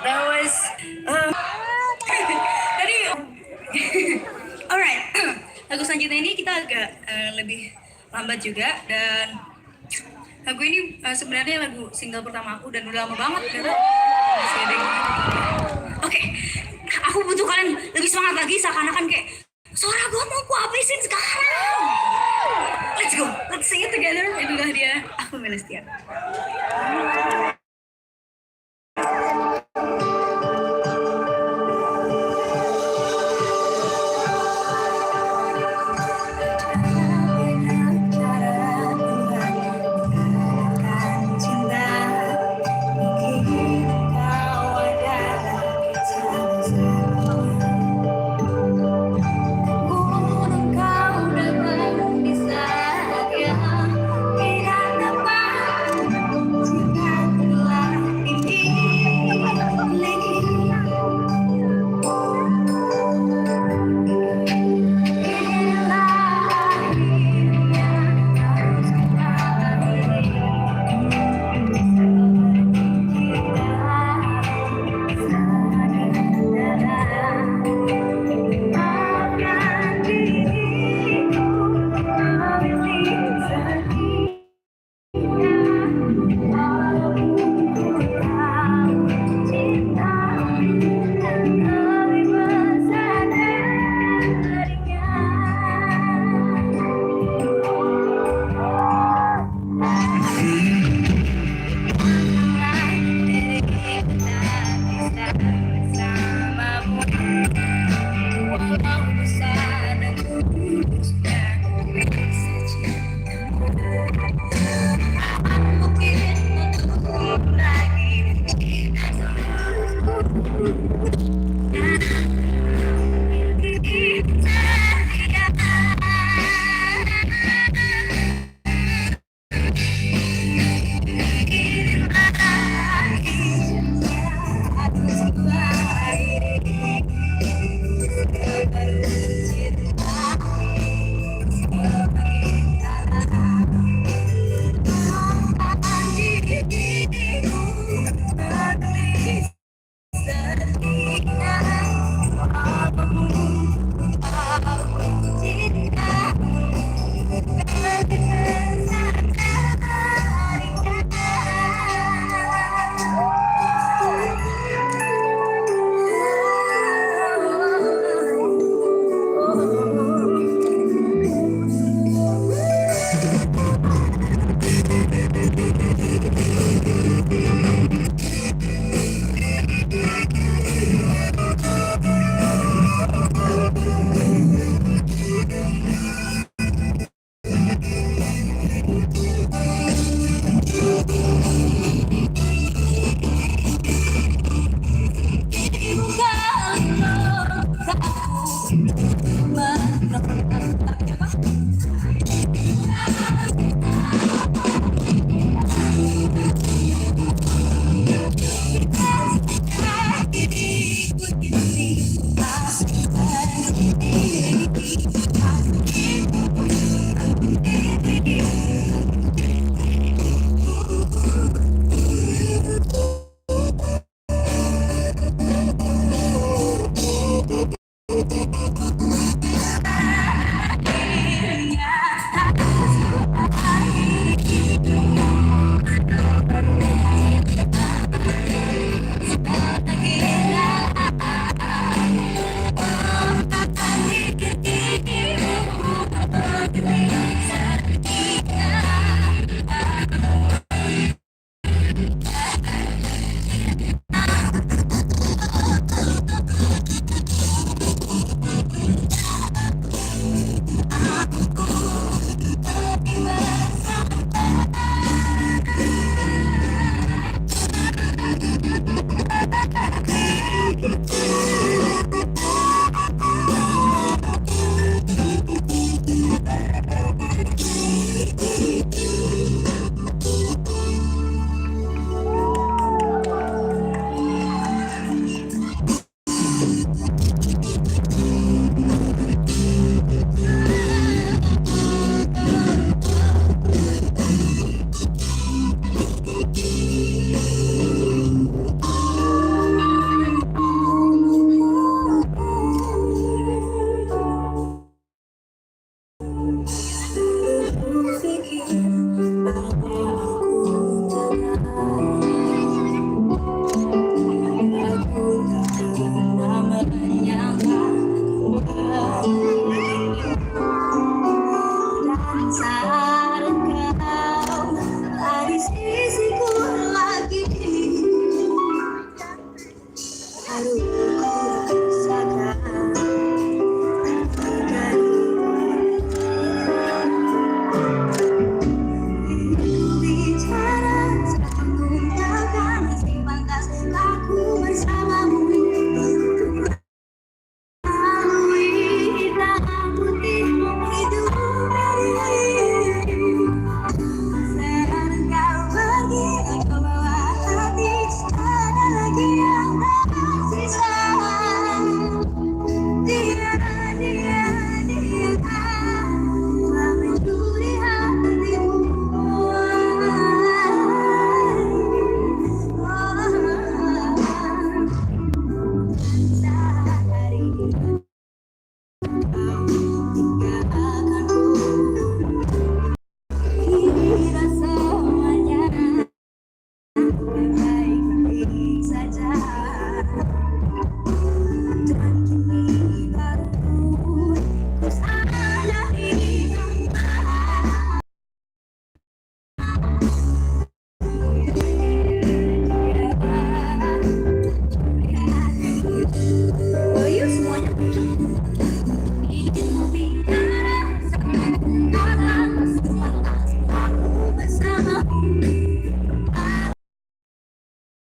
That was tadi alright. Lagu selanjutnya ini kita agak lebih lambat juga, dan lagu ini sebenarnya lagu single pertama aku dan udah lama banget karena masih ada yang oke. Aku butuh kalian lebih semangat lagi, seakan-akan kayak suara gue mau ku habisin sekarang. Let's go, let's sing it together. Itulah dia, aku milih Setia.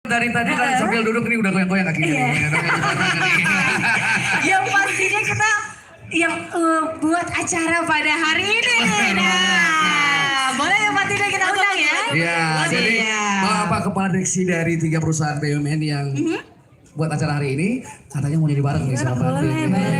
Dari tadi kan sambil duduk nih udah goyang-goyang kakinya. Yang pastinya kita yang buat acara pada hari ini. Nah, boleh ya Pak Tina kita undang ya? Iya, jadi Bapak Kepala Direksi dari 3 perusahaan BUMN yang buat acara hari ini katanya mau jadi bareng nih sama Pak.